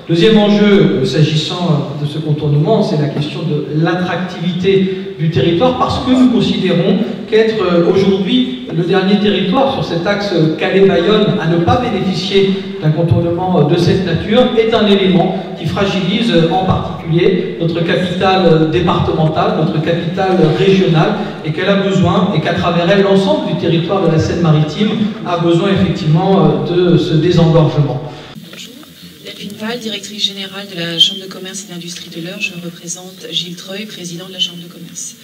Deuxième enjeu, s'agissant de ce contournement, c'est la question de l'attractivité du territoire, parce que nous considérons qu'être aujourd'hui le dernier territoire sur cet axe Calais-Bayonne à ne pas bénéficier d'un contournement de cette nature est un élément qui fragilise en particulier notre capitale départementale, notre capitale régionale, et qu'elle a besoin, et qu'à travers elle, l'ensemble du territoire de la Seine-Maritime a besoin effectivement de ce désengorgement. Val, directrice générale de la Chambre de commerce et d'industrie de l'Eure. Je représente Gilles Treuil, président de la Chambre de commerce.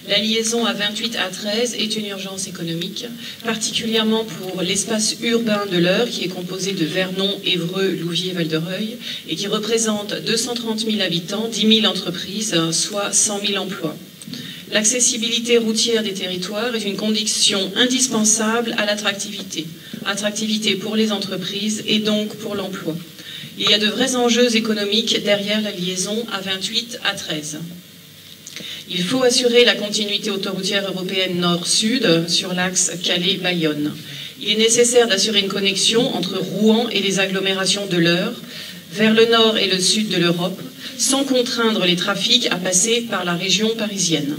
La liaison A28 A13 est une urgence économique, particulièrement pour l'espace urbain de l'Eure, qui est composé de Vernon, Évreux, Louviers, Val-de-Reuil, et qui représente 230 000 habitants, 10 000 entreprises, soit 100 000 emplois. L'accessibilité routière des territoires est une condition indispensable à l'attractivité. Attractivité pour les entreprises et donc pour l'emploi. Il y a de vrais enjeux économiques derrière la liaison A28 A13. Il faut assurer la continuité autoroutière européenne nord-sud sur l'axe Calais-Bayonne. Il est nécessaire d'assurer une connexion entre Rouen et les agglomérations de l'Eure, vers le nord et le sud de l'Europe, sans contraindre les trafics à passer par la région parisienne.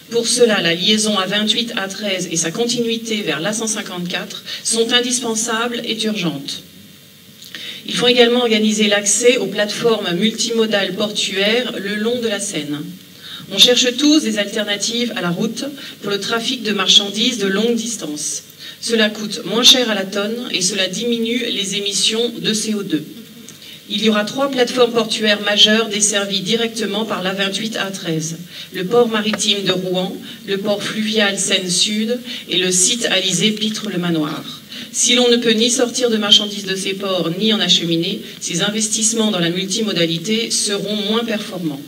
Pour cela, la liaison A28 A13 et sa continuité vers l'A154 sont indispensables et urgentes. Il faut également organiser l'accès aux plateformes multimodales portuaires le long de la Seine. On cherche tous des alternatives à la route pour le trafic de marchandises de longue distance. Cela coûte moins cher à la tonne et cela diminue les émissions de CO2. Il y aura 3 plateformes portuaires majeures desservies directement par l'A28 A13. Le port maritime de Rouen, le port fluvial Seine-Sud et le site alizé Pitre-le-Manoir. Si l'on ne peut ni sortir de marchandises de ces ports, ni en acheminer, ces investissements dans la multimodalité seront moins performants.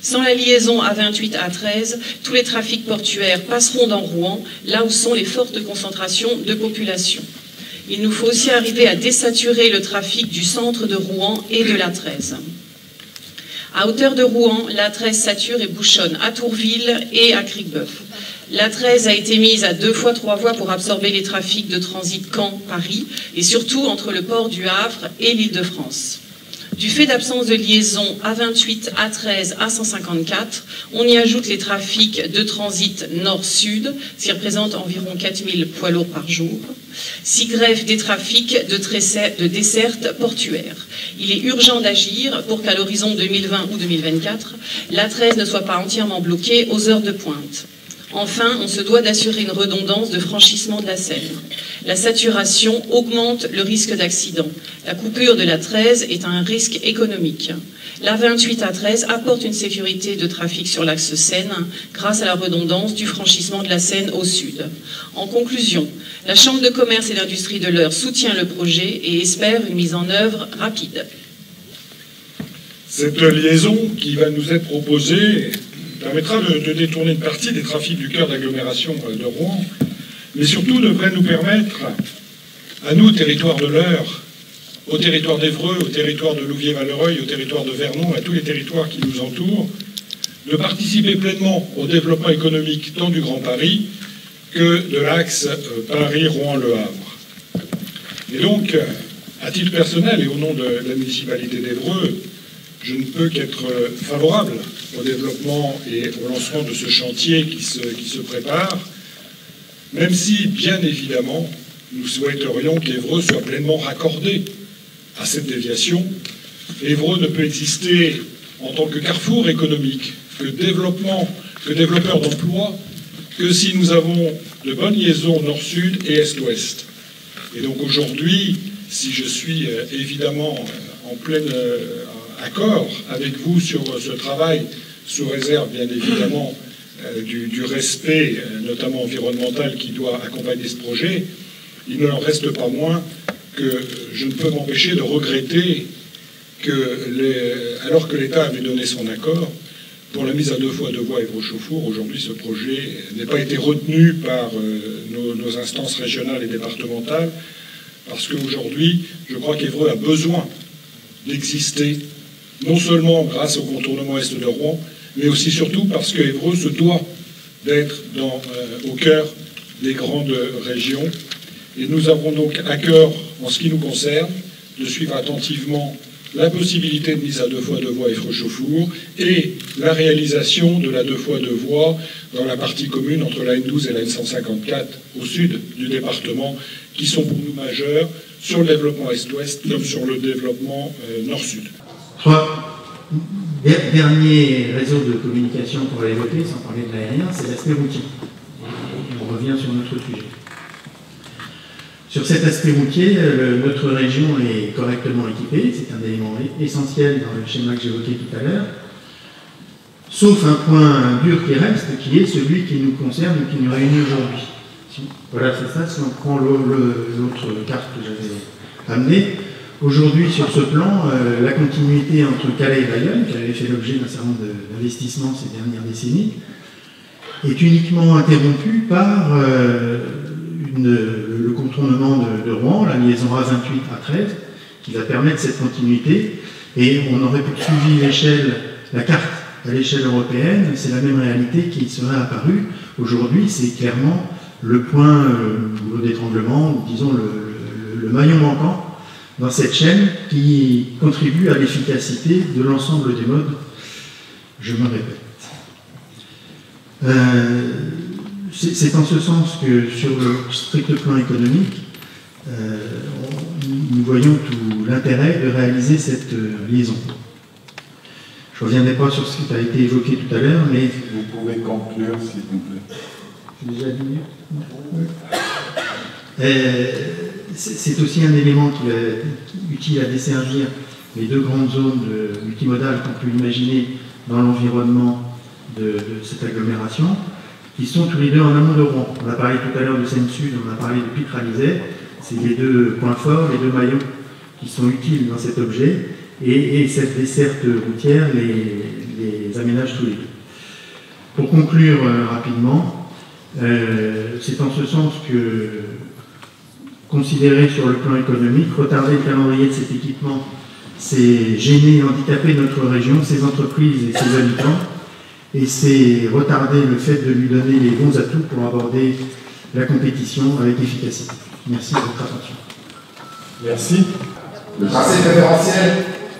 Sans la liaison A28 A13, tous les trafics portuaires passeront dans Rouen, là où sont les fortes concentrations de population. Il nous faut aussi arriver à désaturer le trafic du centre de Rouen et de l'A13. À hauteur de Rouen, l'A13 sature et bouchonne à Tourville et à Cricbeuf. L'A13 a été mise à 2 fois 3 voies pour absorber les trafics de transit Caen-Paris et surtout entre le port du Havre et l'Île-de-France. Du fait d'absence de liaison A28, A13, A154, on y ajoute les trafics de transit nord-sud, ce qui représente environ 4000 poids lourds par jour, s'y greffent des trafics de desserte portuaire. Il est urgent d'agir pour qu'à l'horizon 2020 ou 2024, l'A13 ne soit pas entièrement bloquée aux heures de pointe. Enfin, on se doit d'assurer une redondance de franchissement de la Seine. La saturation augmente le risque d'accident. La coupure de l'A13 est un risque économique. L'A28 A13 apporte une sécurité de trafic sur l'axe Seine grâce à la redondance du franchissement de la Seine au sud. En conclusion, la Chambre de commerce et d'industrie de l'Eure soutient le projet et espère une mise en œuvre rapide. Cette liaison qui va nous être proposée permettra de détourner une partie des trafics du cœur d'agglomération de Rouen, mais surtout devrait nous permettre, à nous, territoire de l'Eure, au territoire d'Évreux, au territoire de Louviers-Val-de-Reuil, au territoire de Vernon, à tous les territoires qui nous entourent, de participer pleinement au développement économique tant du Grand Paris que de l'axe Paris-Rouen-Le Havre. Et donc, à titre personnel et au nom de la municipalité d'Évreux, je ne peux qu'être favorable au développement et au lancement de ce chantier qui se prépare, même si, bien évidemment, nous souhaiterions qu'Évreux soit pleinement raccordé à cette déviation. Évreux ne peut exister en tant que carrefour économique, que développeur d'emplois, que si nous avons de bonnes liaisons nord-sud et est-ouest. Et donc aujourd'hui, si je suis évidemment en plein accord avec vous sur ce travail, sous réserve bien évidemment du respect, notamment environnemental, qui doit accompagner ce projet, il ne en reste pas moins que je ne peux m'empêcher de regretter que, alors que l'État avait donné son accord pour la mise à 2 fois 2 voies Évreux-Chauffour, aujourd'hui ce projet n'ait pas été retenu par nos instances régionales et départementales, parce qu'aujourd'hui, je crois qu'Évreux a besoin d'exister, non seulement grâce au contournement est de Rouen, mais aussi surtout parce qu'Évreux se doit d'être au cœur des grandes régions. Et nous avons donc à cœur, en ce qui nous concerne, de suivre attentivement la possibilité de mise à 2 fois 2 voies Effres-Chauffour et la réalisation de la 2 fois 2 voies dans la partie commune entre la N12 et la N154 au sud du département, qui sont pour nous majeurs sur le développement Est-Ouest comme sur le développement Nord-Sud. 3 derniers réseaux de communication qu'on va évoquer, sans parler de l'aérien, c'est l'aspect routier. Et on revient sur notre sujet. Sur cet aspect routier, notre région est correctement équipée, c'est un élément essentiel dans le schéma que j'évoquais tout à l'heure, sauf un point dur qui reste, qui est celui qui nous concerne et qui nous réunit aujourd'hui. Voilà, c'est ça, si on prend l'autre carte que j'avais amenée. Aujourd'hui, sur ce plan, la continuité entre Calais et Bayonne, qui avait fait l'objet d'un certain nombre d'investissements ces dernières décennies, est uniquement interrompue par le contournement de Rouen, la liaison A28 A13, qui va permettre cette continuité. Et on aurait poursuivi la carte à l'échelle européenne, c'est la même réalité qui serait apparue. Aujourd'hui, c'est clairement le point, le d'étranglement, ou disons le maillon manquant dans cette chaîne qui contribue à l'efficacité de l'ensemble des modes. Je me répète. C'est en ce sens que sur le strict plan économique, nous voyons tout l'intérêt de réaliser cette liaison. Je ne reviendrai pas sur ce qui a été évoqué tout à l'heure, mais... Vous pouvez conclure, s'il vous plaît. J'ai déjà dit. C'est aussi un élément qui est utile à desservir les 2 grandes zones multimodales qu'on peut imaginer dans l'environnement de cette agglomération, qui sont tous les deux en amont de Rouen. On a parlé tout à l'heure de Seine-Sud, on a parlé de Pitre-Alizet. C'est les 2 points forts, les 2 maillons qui sont utiles dans cet objet, et cette desserte routière les aménage tous les 2. Pour conclure rapidement, c'est en ce sens que considérer sur le plan économique, retarder le calendrier de cet équipement, c'est gêner et handicaper notre région, ses entreprises et ses habitants, et c'est retarder le fait de lui donner les bons atouts pour aborder la compétition avec efficacité. Merci de votre attention. Merci. Le tracé préférentiel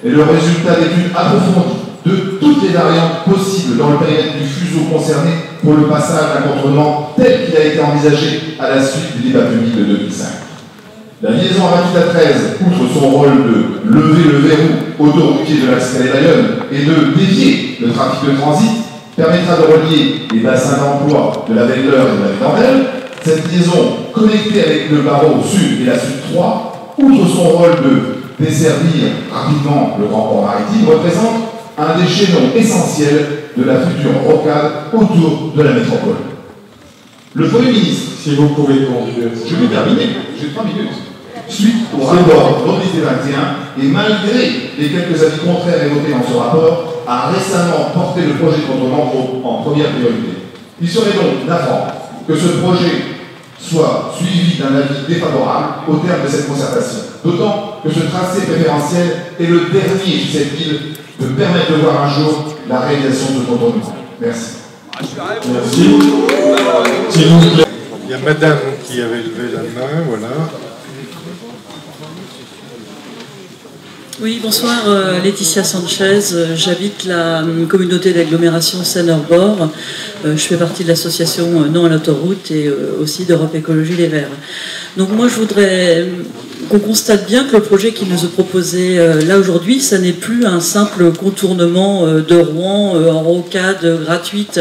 est le résultat d'études approfondies de toutes les variantes possibles dans le périmètre du fuseau concerné pour le passage d'un contournement tel qu'il a été envisagé à la suite du débat public de 2005. La liaison A28 A13, outre son rôle de lever le verrou autoroutier de l'axe Calais-Bayonne et de dévier le trafic de transit, permettra de relier les bassins d'emploi de la Vendeur et de la Védandelle. Cette liaison, connectée avec le barreau sud et la sud 3, outre son rôle de desservir rapidement le grand port maritime, représente un des chaînons essentiels de la future rocade autour de la métropole. Le Premier ministre, si vous pouvez conclure. Je vais terminer, j'ai 3 minutes. Suite au rapport d'Omnité 21, et malgré les quelques avis contraires évoqués dans ce rapport, a récemment porté le projet de contournement en première priorité. Il serait donc d'apprendre que ce projet soit suivi d'un avis défavorable au terme de cette concertation. D'autant que ce tracé préférentiel est le dernier susceptible de permettre de voir un jour la réalisation de ce contournement. Merci. Merci. S'il vous plaît. Il y a madame qui avait levé la main, voilà. Oui, bonsoir, Laetitia Sanchez, j'habite la communauté d'agglomération Seine-Orbord, je fais partie de l'association Non à l'autoroute et aussi d'Europe Écologie Les Verts. Donc moi je voudrais qu'on constate bien que le projet qui nous est proposé là aujourd'hui, ça n'est plus un simple contournement de Rouen en rocade gratuite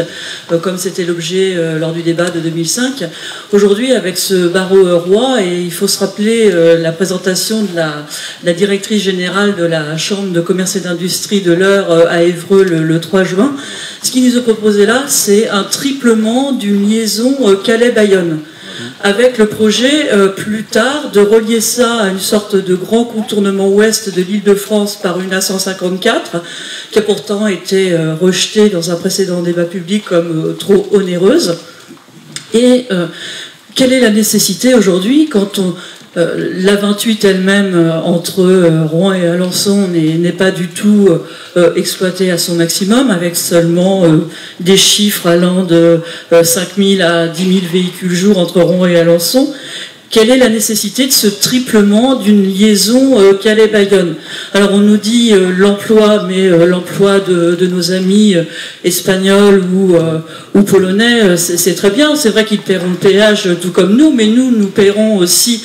comme c'était l'objet lors du débat de 2005. Aujourd'hui avec ce barreau roi, et il faut se rappeler la présentation de la directrice générale de la Chambre de commerce et d'industrie de l'Eure à Évreux le 3 juin. Ce qui nous est proposé là, c'est un triplement d'une liaison Calais-Bayonne, avec le projet plus tard de relier ça à une sorte de grand contournement ouest de l'Île-de-France par une A154, qui a pourtant été rejetée dans un précédent débat public comme trop onéreuse. Et quelle est la nécessité aujourd'hui quand la 28 elle-même entre Rouen et Alençon n'est pas du tout exploitée à son maximum, avec seulement des chiffres allant de 5 000 à 10 000 véhicules jour entre Rouen et Alençon. quelle est la nécessité de ce triplement d'une liaison Calais-Bayonne? Alors on nous dit l'emploi, mais l'emploi de nos amis espagnols ou polonais, c'est très bien. C'est vrai qu'ils paieront le péage tout comme nous, mais nous paierons aussi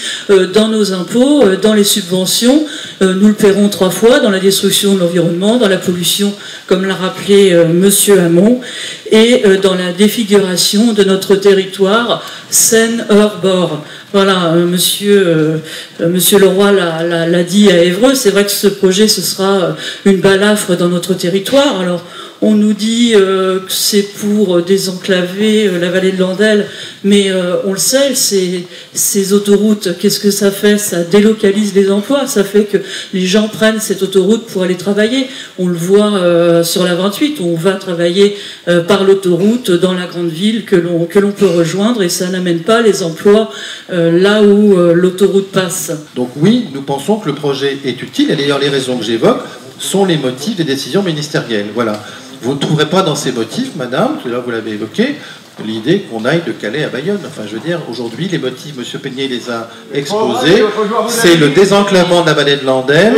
dans nos impôts, dans les subventions, nous le paierons 3 fois, dans la destruction de l'environnement, dans la pollution, comme l'a rappelé Monsieur Hamon, et dans la défiguration de notre territoire Seine-Hors-Bord. Voilà, monsieur Leroy l'a dit à Évreux, c'est vrai que ce projet, ce sera une balafre dans notre territoire. Alors, on nous dit que c'est pour désenclaver la vallée de l'Andelle, mais on le sait, ces autoroutes, qu'est-ce que ça fait? Ça délocalise les emplois, ça fait que les gens prennent cette autoroute pour aller travailler. On le voit sur la 28, on va travailler par l'autoroute dans la grande ville que l'on peut rejoindre, et ça n'amène pas les emplois là où l'autoroute passe. Donc oui, nous pensons que le projet est utile, et d'ailleurs les raisons que j'évoque sont les motifs des décisions ministérielles. Voilà. Vous ne trouverez pas dans ces motifs, madame, tout à l'heure vous l'avez évoqué, l'idée qu'on aille de Calais à Bayonne. Enfin, je veux dire, aujourd'hui, les motifs, M. Peignet les a exposés. C'est le désenclavement de la vallée de l'Andelle,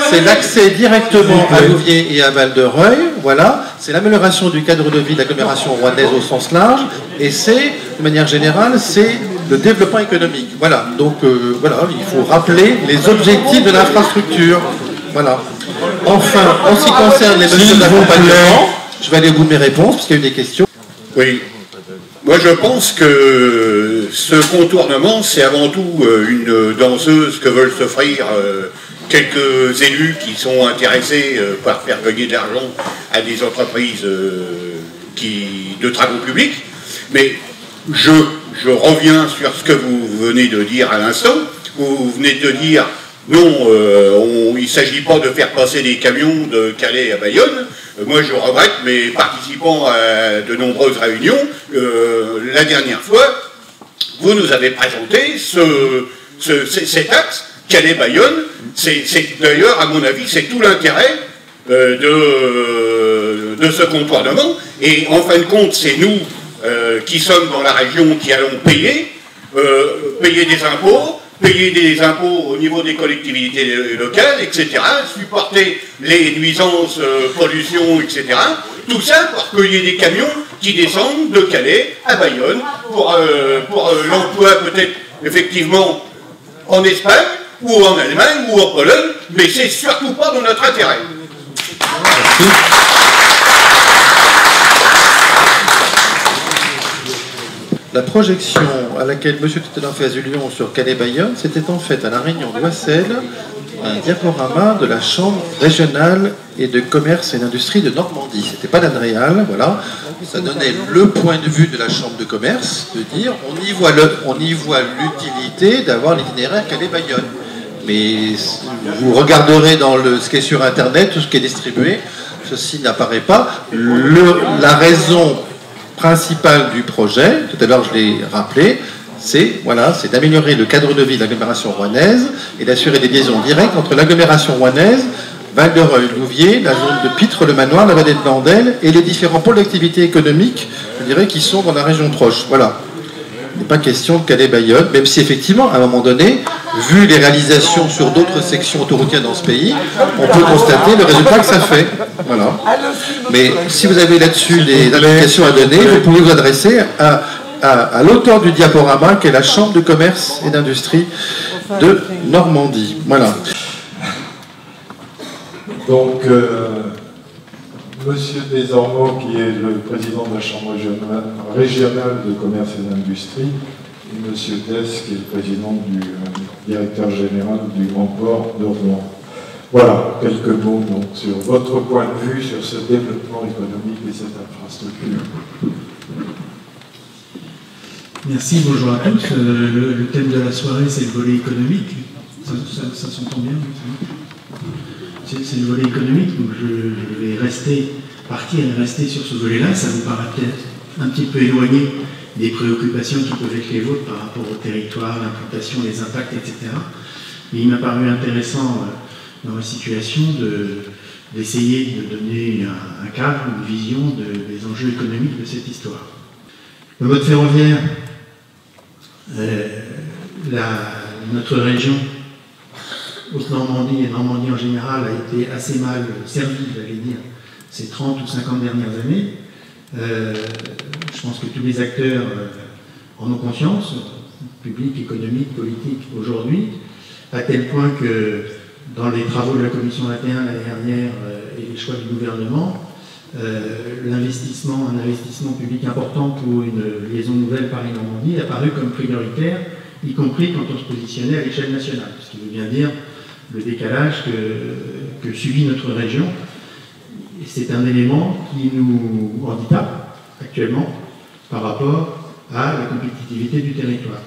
c'est l'accès directement à Louviers et à Val-de-Reuil, voilà, c'est l'amélioration du cadre de vie de l'agglomération rouennaise au sens large, et c'est, de manière générale, c'est le développement économique. Voilà, donc voilà, il faut rappeler les objectifs de l'infrastructure. Voilà. Enfin, en ce qui concerne les mesures d'accompagnement, je vais aller au bout de mes réponses, parce qu'il y a eu des questions. Oui. Moi, je pense que ce contournement, c'est avant tout une danseuse que veulent s'offrir quelques élus qui sont intéressés par faire gagner de l'argent à des entreprises de travaux publics. Mais je reviens sur ce que vous venez de dire à l'instant. Vous venez de dire, non, il ne s'agit pas de faire passer des camions de Calais à Bayonne. Moi, je regrette, mais participant à de nombreuses réunions, la dernière fois, vous nous avez présenté cet axe Calais-Bayonne. C'est d'ailleurs, à mon avis, c'est tout l'intérêt de ce contournement. Et en fin de compte, c'est nous qui sommes dans la région qui allons payer des impôts, payer des impôts au niveau des collectivités locales, etc., supporter les nuisances, pollution, etc. Tout ça pour qu'il y ait des camions qui descendent de Calais à Bayonne pour l'emploi peut-être effectivement en Espagne ou en Allemagne ou en Pologne, mais c'est surtout pas dans notre intérêt. Merci. La projection à laquelle M. Tuttelan fait allusion sur Calais-Bayonne, c'était en fait à la réunion d'Oissel un diaporama de la Chambre régionale et de commerce et d'industrie de Normandie. C'était pas l'ANREAL, voilà. Ça donnait le point de vue de la Chambre de commerce, de dire on y voit l'utilité d'avoir l'itinéraire Calais-Bayonne. Mais vous regarderez dans ce qui est sur Internet, tout ce qui est distribué, ceci n'apparaît pas. La raison principale du projet, tout à l'heure je l'ai rappelé, c'est d'améliorer le cadre de vie de l'agglomération rouennaise et d'assurer des liaisons directes entre l'agglomération rouennaise, Val-de-Reuil, Louviers, la zone de Pitre, le Manoir, la vallée de l'Andelle et les différents pôles d'activité économique, je dirais, qui sont dans la région proche. Voilà. Il n'est pas question de Calais-Bayonne, même si effectivement, à un moment donné, vu les réalisations sur d'autres sections autoroutières dans ce pays, on peut constater le résultat que ça fait. Voilà. Mais si vous avez là-dessus des indications à donner, vous pouvez vous adresser à l'auteur du diaporama, qui est la Chambre de commerce et d'industrie de Normandie. Voilà. Donc, Monsieur Desormeaux, qui est le président de la Chambre régionale de commerce et d'industrie, et Monsieur Dess, qui est le président du directeur général du Grand Port de Rouen. Voilà, quelques mots donc, sur votre point de vue sur ce développement économique et cette infrastructure. Merci, bonjour à tous. Le thème de la soirée, c'est le volet économique. Ça s'entend bien? C'est le volet économique, donc je vais partir et rester sur ce volet-là. Ça vous paraît peut-être un petit peu éloigné des préoccupations qui peuvent être les vôtres par rapport au territoire, l'implantation, les impacts, etc. Mais il m'a paru intéressant dans la situation d'essayer de donner un cadre, une vision des enjeux économiques de cette histoire. Le mode ferroviaire, notre région, Haute-Normandie et Normandie en général, a été assez mal servie, j'allais dire, ces 30 ou 50 dernières années. Je pense que tous les acteurs en ont conscience, publics, économiques, politiques, aujourd'hui, à tel point que dans les travaux de la Commission 21 l'année dernière et les choix du gouvernement, un investissement public important pour une liaison nouvelle Paris-Normandie est apparu comme prioritaire, y compris quand on se positionnait à l'échelle nationale, ce qui veut bien dire le décalage que subit notre région. Et c'est un élément qui nous handicape actuellement par rapport à la compétitivité du territoire.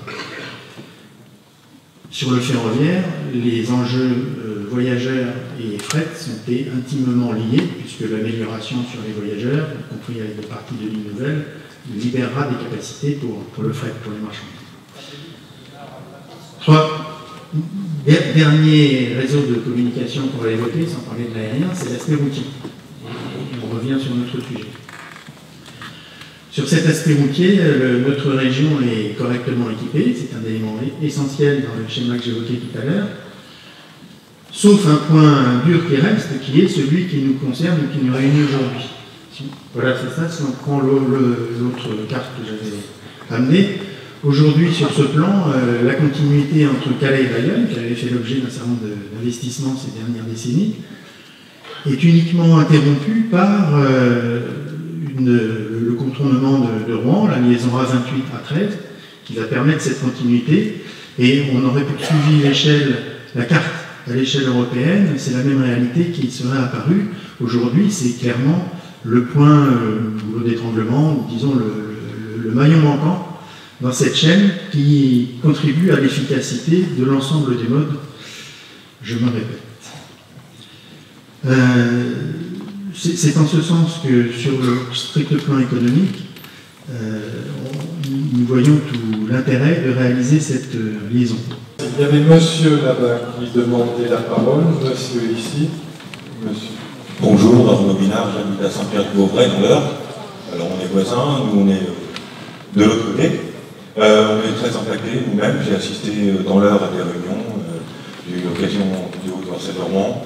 Sur le ferroviaire, les enjeux voyageurs et fret sont intimement liés, puisque l'amélioration sur les voyageurs, y compris avec des parties de lignes nouvelles, libérera des capacités pour le fret, pour les marchandises. Dernier réseau de communication qu'on va évoquer, sans parler de l'aérien, c'est l'aspect routier. Et on revient sur notre sujet. Sur cet aspect routier, notre région est correctement équipée, c'est un élément essentiel dans le schéma que j'évoquais tout à l'heure, sauf un point dur qui reste, qui est celui qui nous concerne et qui nous réunit aujourd'hui. Voilà, c'est ça, si on prend l'autre carte que j'avais amenée. Aujourd'hui, sur ce plan, la continuité entre Calais et Bayonne, qui avait fait l'objet d'un certain nombre d'investissements ces dernières décennies, est uniquement interrompue par le contournement de Rouen, la liaison A28 A13, qui va permettre cette continuité. Et on aurait poursuivi la carte à l'échelle européenne, c'est la même réalité qui serait apparue. Aujourd'hui, c'est clairement le point, le goulot d'étranglement, ou disons le maillon manquant dans cette chaîne qui contribue à l'efficacité de l'ensemble des modes. Je me répète. C'est en ce sens que sur le strict plan économique, nous voyons tout l'intérêt de réaliser cette liaison. Il y avait monsieur là-bas qui demandait la parole, monsieur ici. Monsieur. Bonjour, Arnaud Binard, j'habite à Saint-Pierre-de-Vauvray dans l'Eure. Alors on est voisins, nous on est de l'autre côté. On est très impactés, nous-mêmes, j'ai assisté dans l'Eure à des réunions, j'ai eu l'occasion de voir celle de Rouen.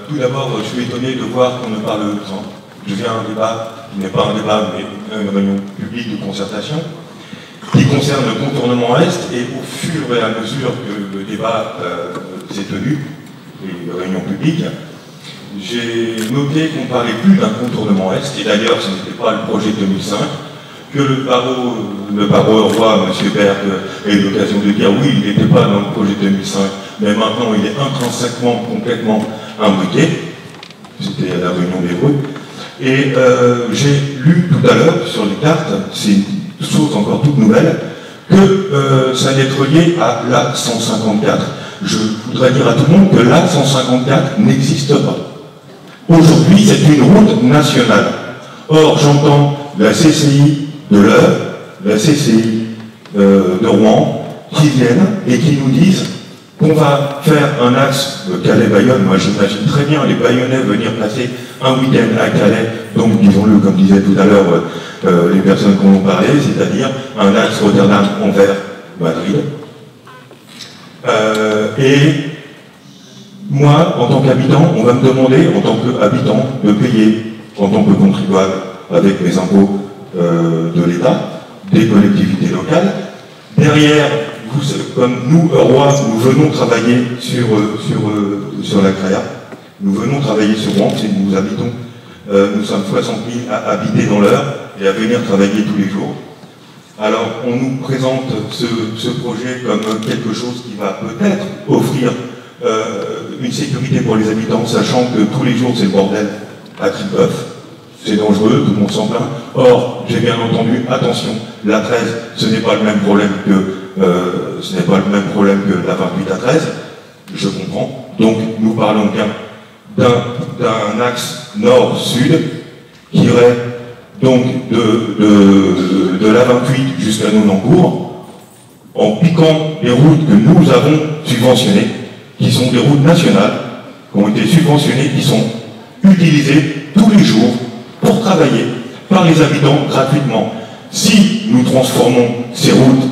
Tout d'abord, je suis étonné de voir qu'on ne parle pas. Je viens à un débat, qui n'est pas un débat, mais une réunion publique de concertation, qui concerne le contournement Est, et au fur et à mesure que le débat s'est tenu, les réunions publiques, j'ai noté qu'on ne parlait plus d'un contournement Est, et d'ailleurs ce n'était pas le projet 2005, que le barreau roi, M. Berg, a eu l'occasion de dire oui, il n'était pas dans le projet 2005, mais maintenant il est intrinsèquement, complètement imbriqué. C'était à la réunion des bruits. Et j'ai lu tout à l'heure sur les cartes, c'est une chose encore toute nouvelle, que ça allait être relié à l'A154. Je voudrais dire à tout le monde que l'A154 n'existe pas. Aujourd'hui, c'est une route nationale. Or, j'entends la CCI de l'Eure, la CCI de Rouen, qui viennent et qui nous disent qu'on va faire un axe Calais-Bayonne. Moi, j'imagine très bien les Bayonnais venir passer un week-end à Calais, donc disons-le comme disaient tout à l'heure les personnes qui en ont parlé, c'est-à-dire un axe Rotterdam-Anvers-Madrid. Et moi, en tant qu'habitant, on va me demander, en tant qu'habitant, de payer, en tant que contribuable, avec mes impôts de l'État, des collectivités locales. Derrière, comme nous, Rouen, nous venons travailler sur la CREA, nous venons travailler sur Rouen, nous habitons, nous sommes 60 000 à habiter dans l'Eure et à venir travailler tous les jours. Alors, on nous présente ce projet comme quelque chose qui va peut-être offrir une sécurité pour les habitants, sachant que tous les jours c'est le bordel à Tripleuf. C'est dangereux, tout le monde s'en plaint. Or, j'ai bien entendu, attention, la 13, ce n'est pas le même problème que la 28 à 13, je comprends. Donc, nous parlons bien d'un axe nord-sud qui irait donc de la 28 jusqu'à Nonancourt, en piquant les routes que nous avons subventionnées, qui sont des routes nationales, qui ont été subventionnées, qui sont utilisées tous les jours pour travailler par les habitants gratuitement. Si nous transformons ces routes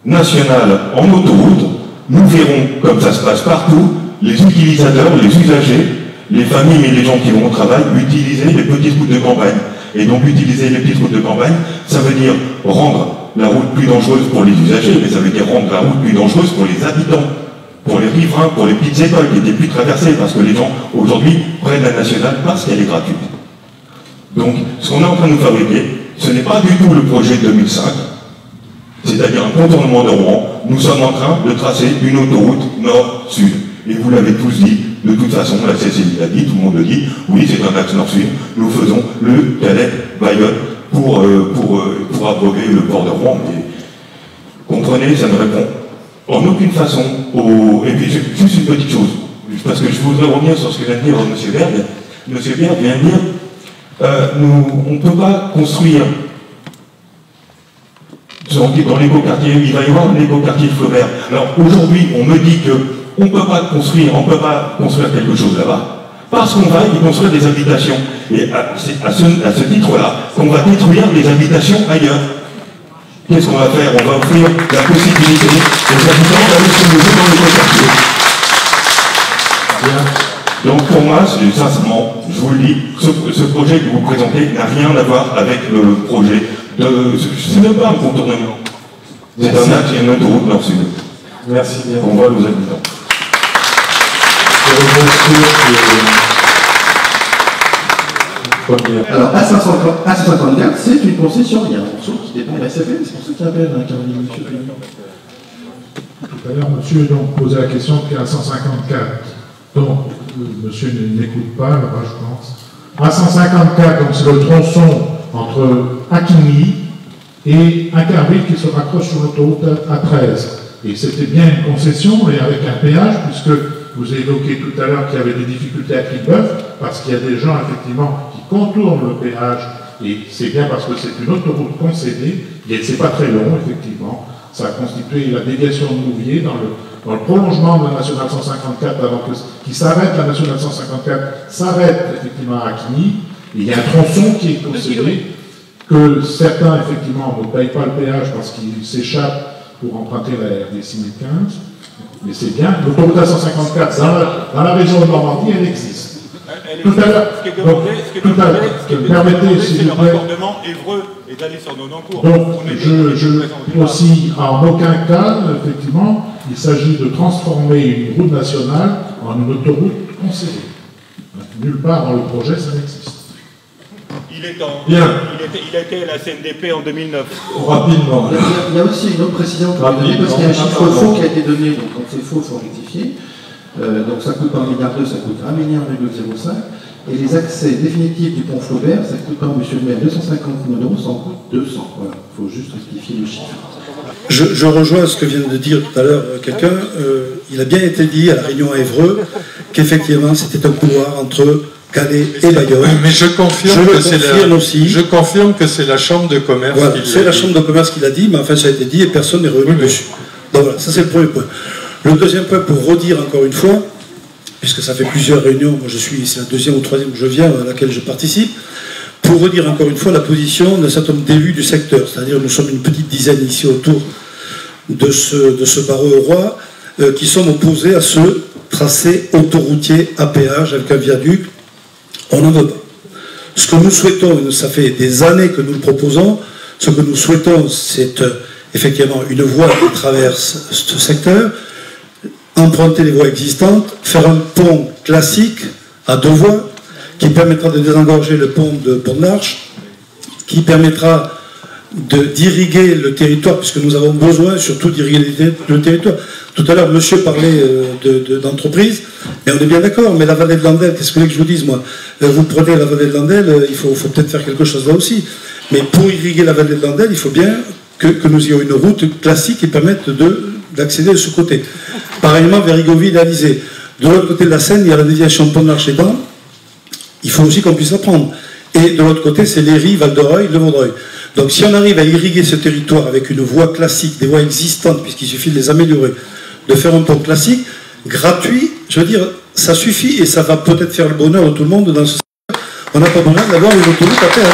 nationale en autoroute, nous verrons, comme ça se passe partout, les utilisateurs, les usagers, les familles et les gens qui vont au travail utiliser les petites routes de campagne. Et donc utiliser les petites routes de campagne, ça veut dire rendre la route plus dangereuse pour les usagers, mais ça veut dire rendre la route plus dangereuse pour les habitants, pour les riverains, pour les petites écoles qui n'étaient plus traversées, parce que les gens aujourd'hui prennent la nationale parce qu'elle est gratuite. Donc ce qu'on est en train de nous fabriquer, ce n'est pas du tout le projet 2005, c'est-à-dire un contournement de Rouen. Nous sommes en train de tracer une autoroute nord-sud. Et vous l'avez tous dit, de toute façon, la CCI l'a dit, tout le monde le dit, oui, c'est un axe nord-sud. Nous faisons le Calais-Bayonne pour abroger le port de Rouen. Mais comprenez, ça ne répond en aucune façon au... Et puis, juste une petite chose, parce que je voudrais revenir sur ce que vient de dire M. Berg. M. Berg vient de dire, on ne peut pas construire dans l'écoquartier, il va y avoir un écoquartier Flaubert. Alors aujourd'hui, on me dit qu'on ne peut pas construire quelque chose là-bas, parce qu'on va y construire des habitations. Et c'est à ce titre-là qu'on va détruire les habitations ailleurs. Qu'est-ce qu'on va faire? On va offrir la possibilité aux habitants d'aller se loger dans l'écoquartier. Donc pour moi, sincèrement, je vous le dis, ce projet que vous présentez n'a rien à voir avec le projet. C'est même pas un contournement. C'est un axe et une autoroute nord-sud. Merci bien. On voit nos habitants. Alors, A154, c'est une concession. Il y a un morceau qui dépend de la SFL, c'est pour ça qu'il appelle Caroline, monsieur Pénion. Tout à l'heure, monsieur donc posait la question de A154. Donc, monsieur n'écoute pas, là-bas, je pense. A154, donc c'est le tronçon entre Aquigny et Incarville qui se raccroche sur l'autoroute A13. Et c'était bien une concession, mais avec un péage, puisque vous avez évoqué tout à l'heure qu'il y avait des difficultés à Quillebeuf, parce qu'il y a des gens, effectivement, qui contournent le péage, et c'est bien parce que c'est une autoroute concédée, et c'est pas très long, effectivement. Ça a constitué la déviation de Mouvier dans le prolongement de la nationale 154, avant qui s'arrête, la nationale 154 s'arrête effectivement à Aquigny. Il y a un tronçon qui est concédé, que certains, effectivement, ne payent pas le péage parce qu'ils s'échappent pour emprunter la RD 6015. Mais c'est bien. L'autoroute A154, dans la région de Normandie, elle existe. Tout à l'heure, permettez, s'il vous plaît. Donc, je aussi, en aucun cas, effectivement, il s'agit de transformer une route nationale en une autoroute concédée. Nulle part dans le projet, ça n'existe. Il était à la CNDP en 2009. Rapidement. Il y a aussi une autre précision qui est donnée, parce qu'il y a un chiffre faux qui a été donné, donc quand c'est faux, il faut rectifier. Donc ça coûte pas 1,2 milliard, ça coûte 1,05 milliard. Et les accès définitifs du pont Flaubert, ça coûte pas, monsieur le maire, 250 millions d'euros, ça en coûte 200. Voilà, il faut juste rectifier le chiffre. Je rejoins ce que vient de dire tout à l'heure quelqu'un. Il a bien été dit à la réunion à Évreux qu'effectivement c'était un couloir entre Calais et Bayonne. Mais je confirme que c'est la Chambre de commerce qui l'a dit. C'est la Chambre de commerce qui l'a dit, mais enfin ça a été dit et personne n'est revenu dessus. Donc voilà, ça c'est le premier point. Le deuxième point, pour redire encore une fois, puisque ça fait plusieurs réunions, moi c'est la deuxième ou troisième que je viens, à laquelle je participe, pour redire encore une fois la position d'un certain nombre d'élus du secteur, c'est-à-dire nous sommes une petite dizaine ici autour de ce barreau au roi, qui sont opposés à ce tracé autoroutier à péage avec un viaduc. On n'en veut pas. Ce que nous souhaitons, et ça fait des années que nous le proposons, ce que nous souhaitons, c'est effectivement une voie qui traverse ce secteur, emprunter les voies existantes, faire un pont classique à 2 voies, qui permettra de désengorger le pont de Pont-de-l'Arche, qui permettra d'irriguer le territoire, puisque nous avons besoin surtout d'irriguer le territoire. Tout à l'heure, monsieur parlait d'entreprise, et on est bien d'accord, mais la vallée de l'Andelle, qu'est-ce que vous voulez que je vous dise, moi? Vous prenez la vallée de l'Andelle, il faut peut-être faire quelque chose là aussi. Mais pour irriguer la vallée de l'Andelle, il faut bien que nous ayons une route classique qui permette d'accéder de ce côté. Pareillement, vers Igoville et Alizé. De l'autre côté de la Seine, il y a la déviation de Pont-de-l'Arche-et-Ban. Il faut aussi qu'on puisse la prendre. Et de l'autre côté, c'est Léry, Val-de-Reuil, Le Vaudreuil. Donc si on arrive à irriguer ce territoire avec une voie classique, des voies existantes, puisqu'il suffit de les améliorer, de faire un pont classique, gratuit, je veux dire, ça suffit et ça va peut-être faire le bonheur de tout le monde dans ce secteur. On n'a pas besoin d'avoir une autoroute à faire.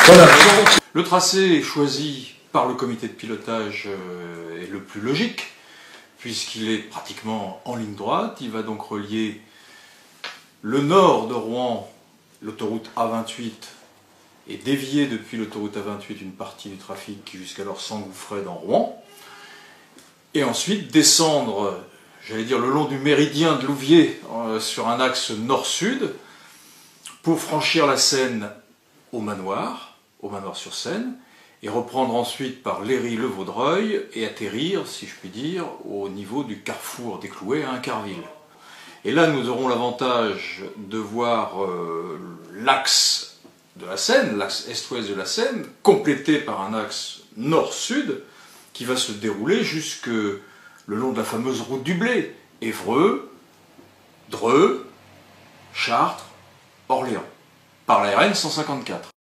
Voilà. Le tracé choisi par le comité de pilotage est le plus logique, puisqu'il est pratiquement en ligne droite. Il va donc relier le nord de Rouen, l'autoroute A28, et dévier depuis l'autoroute A28 une partie du trafic qui jusqu'alors s'engouffrait dans Rouen, et ensuite descendre, j'allais dire, le long du méridien de Louviers, sur un axe nord-sud, pour franchir la Seine au manoir sur Seine, et reprendre ensuite par Léry-le-Vaudreuil et atterrir, si je puis dire, au niveau du carrefour des Clouets à Incarville. Et là, nous aurons l'avantage de voir l'axe de la Seine, l'axe est-ouest de la Seine, complété par un axe nord-sud, qui va se dérouler jusque le long de la fameuse route du blé, Évreux, Dreux, Chartres, Orléans, par la RN 154.